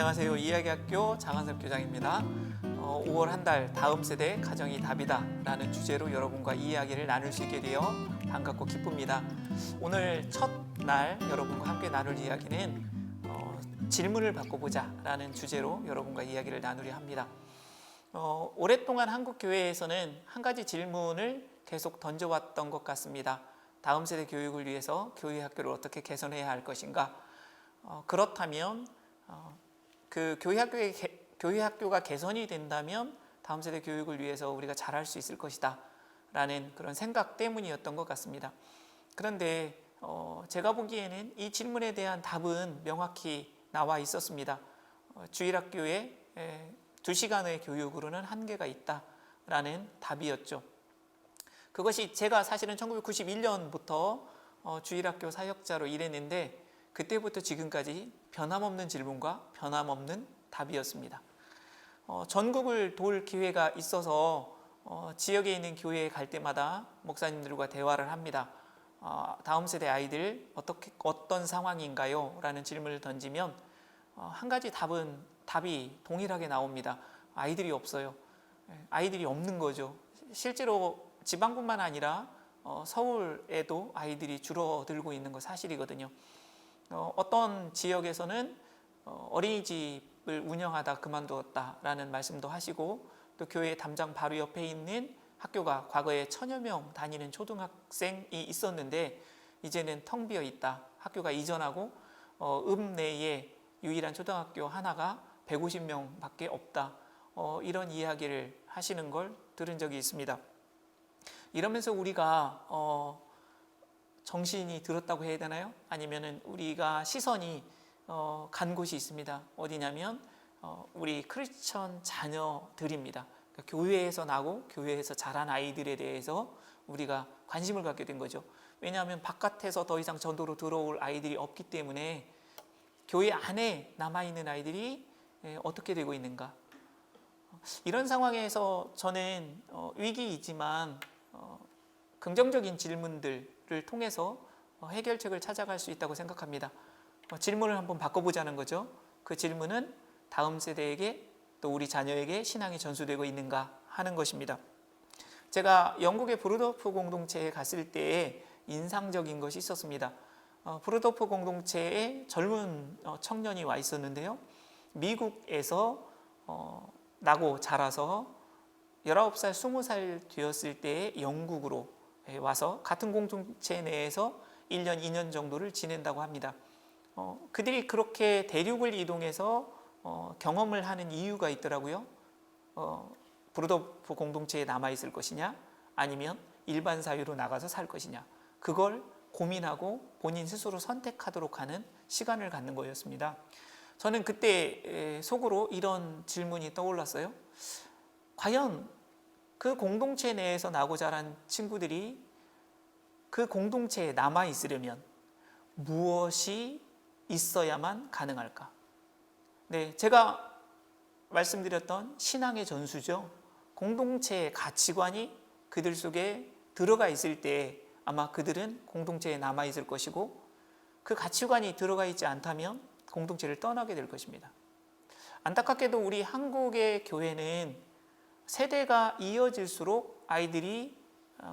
안녕하세요. 이야기학교 장한섭 교장입니다. 5월 한 달 다음 세대 가정이 답이다 라는 주제로 여러분과 이야기를 나눌 수 있게 되어 반갑고 기쁩니다. 오늘 첫날 여러분과 함께 나눌 이야기는 질문을 바꿔보자 라는 주제로 여러분과 이야기를 나누려 합니다. 오랫동안 한국 교회에서는 한 가지 질문을 계속 던져왔던 것 같습니다. 다음 세대 교육을 위해서 교회 학교를 어떻게 개선해야 할 것인가? 그렇다면 그 교회 학교가 개선이 된다면 다음 세대 교육을 위해서 우리가 잘할 수 있을 것이다 라는 그런 생각 때문이었던 것 같습니다. 그런데 제가 보기에는 이 질문에 대한 답은 명확히 나와 있었습니다. 주일학교에 2시간의 교육으로는 한계가 있다라는 답이었죠. 그것이 제가 사실은 1991년부터 주일학교 사역자로 일했는데 그때부터 지금까지 변함없는 질문과 변함없는 답이었습니다. 전국을 돌 기회가 있어서 지역에 있는 교회에 갈 때마다 목사님들과 대화를 합니다. 다음 세대 아이들 어떤 상황인가요? 라는 질문을 던지면 한 가지 답이 동일하게 나옵니다. 아이들이 없어요. 아이들이 없는 거죠. 실제로 지방뿐만 아니라 서울에도 아이들이 줄어들고 있는 거 사실이거든요. 어떤 지역에서는 어린이집을 운영하다 그만두었다라는 말씀도 하시고, 또 교회 담장 바로 옆에 있는 학교가 과거에 1000여 명 다니는 초등학생이 있었는데 이제는 텅 비어 있다. 학교가 이전하고 읍 내에 유일한 초등학교 하나가 150명밖에 없다. 이런 이야기를 하시는 걸 들은 적이 있습니다. 이러면서 우리가 정신이 들었다고 해야 되나요? 아니면은 우리가 시선이 간 곳이 있습니다. 어디냐면 우리 크리스천 자녀들입니다. 그러니까 교회에서 나고 교회에서 자란 아이들에 대해서 우리가 관심을 갖게 된 거죠. 왜냐하면 바깥에서 더 이상 전도로 들어올 아이들이 없기 때문에 교회 안에 남아있는 아이들이 어떻게 되고 있는가. 이런 상황에서 저는 위기이지만 긍정적인 질문들을 통해서 해결책을 찾아갈 수 있다고 생각합니다. 질문을 한번 바꿔보자는 거죠. 그 질문은 다음 세대에게 또 우리 자녀에게 신앙이 전수되고 있는가 하는 것입니다. 제가 영국의 브루더프 공동체에 갔을 때에 인상적인 것이 있었습니다. 브루더프 공동체에 젊은 청년이 와 있었는데요. 미국에서 나고 자라서 19살, 20살 되었을 때에 영국으로 와서 같은 공동체 내에서 1년, 2년 정도를 지낸다고 합니다. 그들이 그렇게 대륙을 이동해서 경험을 하는 이유가 있더라고요. 브루더프 공동체에 남아있을 것이냐, 아니면 일반 사회로 나가서 살 것이냐, 그걸 고민하고 본인 스스로 선택하도록 하는 시간을 갖는 거였습니다. 저는 그때 속으로 이런 질문이 떠올랐어요. 과연 그 공동체 내에서 나고 자란 친구들이 그 공동체에 남아있으려면 무엇이 있어야만 가능할까? 네, 제가 말씀드렸던 신앙의 전수죠. 공동체의 가치관이 그들 속에 들어가 있을 때 아마 그들은 공동체에 남아있을 것이고, 그 가치관이 들어가 있지 않다면 공동체를 떠나게 될 것입니다. 안타깝게도 우리 한국의 교회는 세대가 이어질수록 아이들이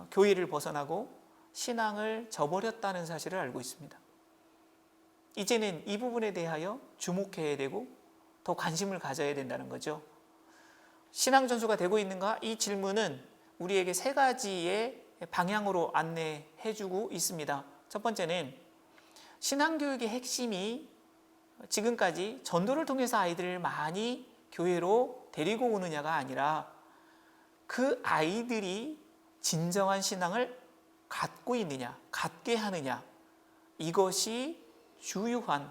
교회를 벗어나고 신앙을 저버렸다는 사실을 알고 있습니다. 이제는 이 부분에 대하여 주목해야 되고 더 관심을 가져야 된다는 거죠. 신앙 전수가 되고 있는가? 이 질문은 우리에게 3가지의 방향으로 안내해주고 있습니다. 첫 번째는 신앙교육의 핵심이 지금까지 전도를 통해서 아이들을 많이 교회로 데리고 오느냐가 아니라 그 아이들이 진정한 신앙을 갖고 있느냐, 갖게 하느냐, 이것이 주요한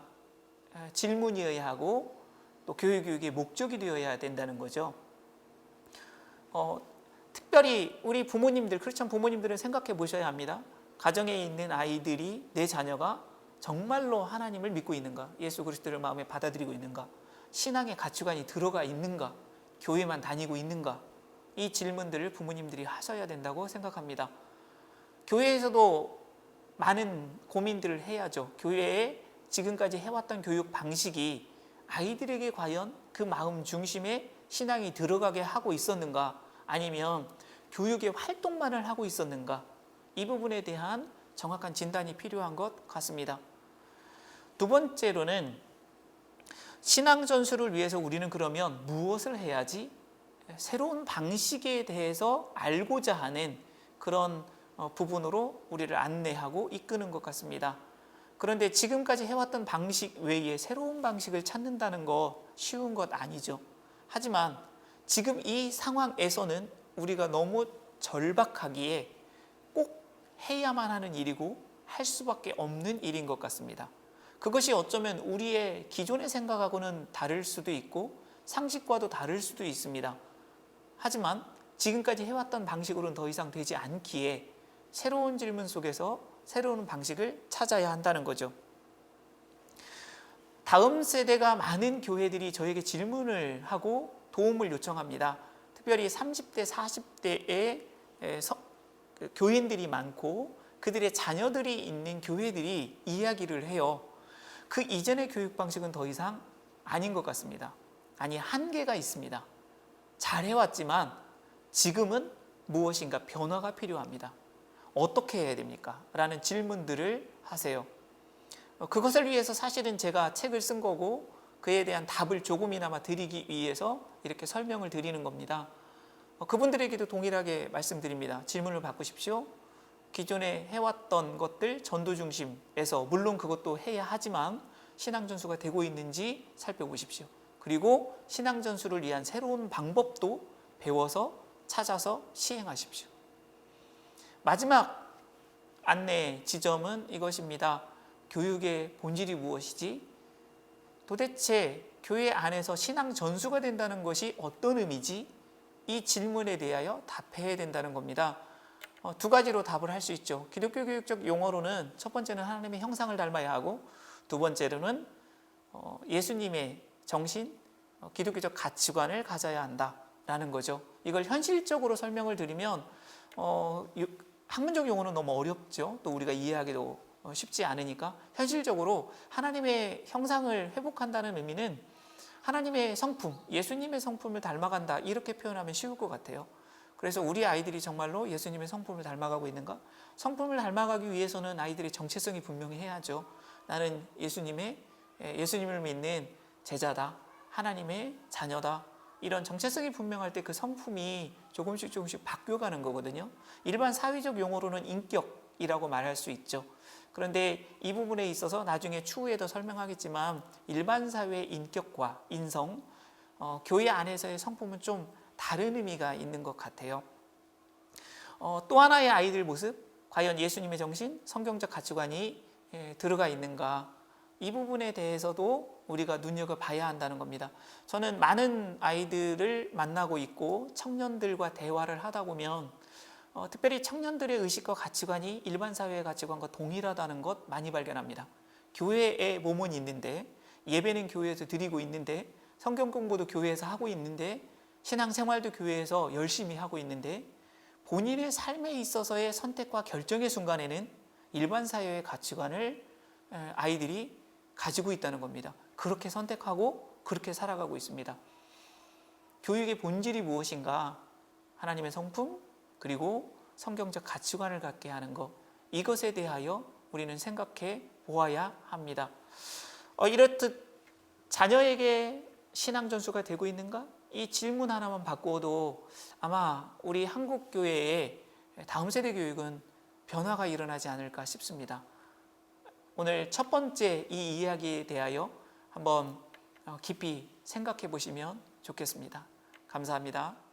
질문이어야 하고 또 교육의 목적이 되어야 된다는 거죠. 특별히 우리 부모님들, 크리스천 부모님들은 생각해 보셔야 합니다. 가정에 있는 아이들이, 내 자녀가 정말로 하나님을 믿고 있는가, 예수 그리스도를 마음에 받아들이고 있는가, 신앙의 가치관이 들어가 있는가, 교회만 다니고 있는가, 이 질문들을 부모님들이 하셔야 된다고 생각합니다. 교회에서도 많은 고민들을 해야죠. 교회에 지금까지 해왔던 교육 방식이 아이들에게 과연 그 마음 중심에 신앙이 들어가게 하고 있었는가, 아니면 교육의 활동만을 하고 있었는가, 이 부분에 대한 정확한 진단이 필요한 것 같습니다. 두 번째로는 신앙 전수를 위해서 우리는 그러면 무엇을 해야지? 새로운 방식에 대해서 알고자 하는 그런 부분으로 우리를 안내하고 이끄는 것 같습니다. 그런데 지금까지 해왔던 방식 외에 새로운 방식을 찾는다는 거 쉬운 것 아니죠. 하지만 지금 이 상황에서는 우리가 너무 절박하기에 꼭 해야만 하는 일이고 할 수밖에 없는 일인 것 같습니다. 그것이 어쩌면 우리의 기존의 생각하고는 다를 수도 있고 상식과도 다를 수도 있습니다. 하지만 지금까지 해왔던 방식으로는 더 이상 되지 않기에 새로운 질문 속에서 새로운 방식을 찾아야 한다는 거죠. 다음 세대가 많은 교회들이 저에게 질문을 하고 도움을 요청합니다. 특별히 30대, 40대의 교인들이 많고 그들의 자녀들이 있는 교회들이 이야기를 해요. 그 이전의 교육 방식은 더 이상 아닌 것 같습니다. 아니, 한계가 있습니다. 잘해왔지만 지금은 무엇인가 변화가 필요합니다. 어떻게 해야 됩니까? 라는 질문들을 하세요. 그것을 위해서 사실은 제가 책을 쓴 거고 그에 대한 답을 조금이나마 드리기 위해서 이렇게 설명을 드리는 겁니다. 그분들에게도 동일하게 말씀드립니다. 질문을 바꾸십시오. 기존에 해왔던 것들 전도 중심에서 물론 그것도 해야 하지만 신앙 전수가 되고 있는지 살펴보십시오. 그리고 신앙 전수를 위한 새로운 방법도 배워서 찾아서 시행하십시오. 마지막 안내 지점은 이것입니다. 교육의 본질이 무엇이지? 도대체 교회 안에서 신앙 전수가 된다는 것이 어떤 의미지? 이 질문에 대하여 답해야 된다는 겁니다. 두 가지로 답을 할 수 있죠. 기독교 교육적 용어로는 첫 번째는 하나님의 형상을 닮아야 하고, 두 번째로는 예수님의 정신, 기독교적 가치관을 가져야 한다라는 거죠. 이걸 현실적으로 설명을 드리면 학문적 용어는 너무 어렵죠. 또 우리가 이해하기도 쉽지 않으니까 현실적으로 하나님의 형상을 회복한다는 의미는 하나님의 성품, 예수님의 성품을 닮아간다, 이렇게 표현하면 쉬울 것 같아요. 그래서 우리 아이들이 정말로 예수님의 성품을 닮아가고 있는가? 성품을 닮아가기 위해서는 아이들의 정체성이 분명히 해야죠. 나는 예수님을 믿는 제자다, 하나님의 자녀다, 이런 정체성이 분명할 때 그 성품이 조금씩 바뀌어가는 거거든요. 일반 사회적 용어로는 인격이라고 말할 수 있죠. 그런데 이 부분에 있어서 나중에 추후에 더 설명하겠지만 일반 사회의 인격과 인성, 교회 안에서의 성품은 좀 다른 의미가 있는 것 같아요. 또 하나의 아이들 모습, 과연 예수님의 정신, 성경적 가치관이 들어가 있는가, 이 부분에 대해서도 우리가 눈여겨봐야 한다는 겁니다. 저는 많은 아이들을 만나고 있고 청년들과 대화를 하다 보면 특별히 청년들의 의식과 가치관이 일반 사회의 가치관과 동일하다는 것 많이 발견합니다. 교회에 몸은 있는데, 예배는 교회에서 드리고 있는데, 성경 공부도 교회에서 하고 있는데, 신앙생활도 교회에서 열심히 하고 있는데, 본인의 삶에 있어서의 선택과 결정의 순간에는 일반 사회의 가치관을 아이들이 가지고 있다는 겁니다. 그렇게 선택하고 그렇게 살아가고 있습니다. 교육의 본질이 무엇인가? 하나님의 성품, 그리고 성경적 가치관을 갖게 하는 것, 이것에 대하여 우리는 생각해 보아야 합니다. 이렇듯 자녀에게 신앙 전수가 되고 있는가? 이 질문 하나만 바꾸어도 아마 우리 한국 교회의 다음 세대 교육은 변화가 일어나지 않을까 싶습니다. 오늘 첫 번째 이 이야기에 대하여 한번 깊이 생각해 보시면 좋겠습니다. 감사합니다.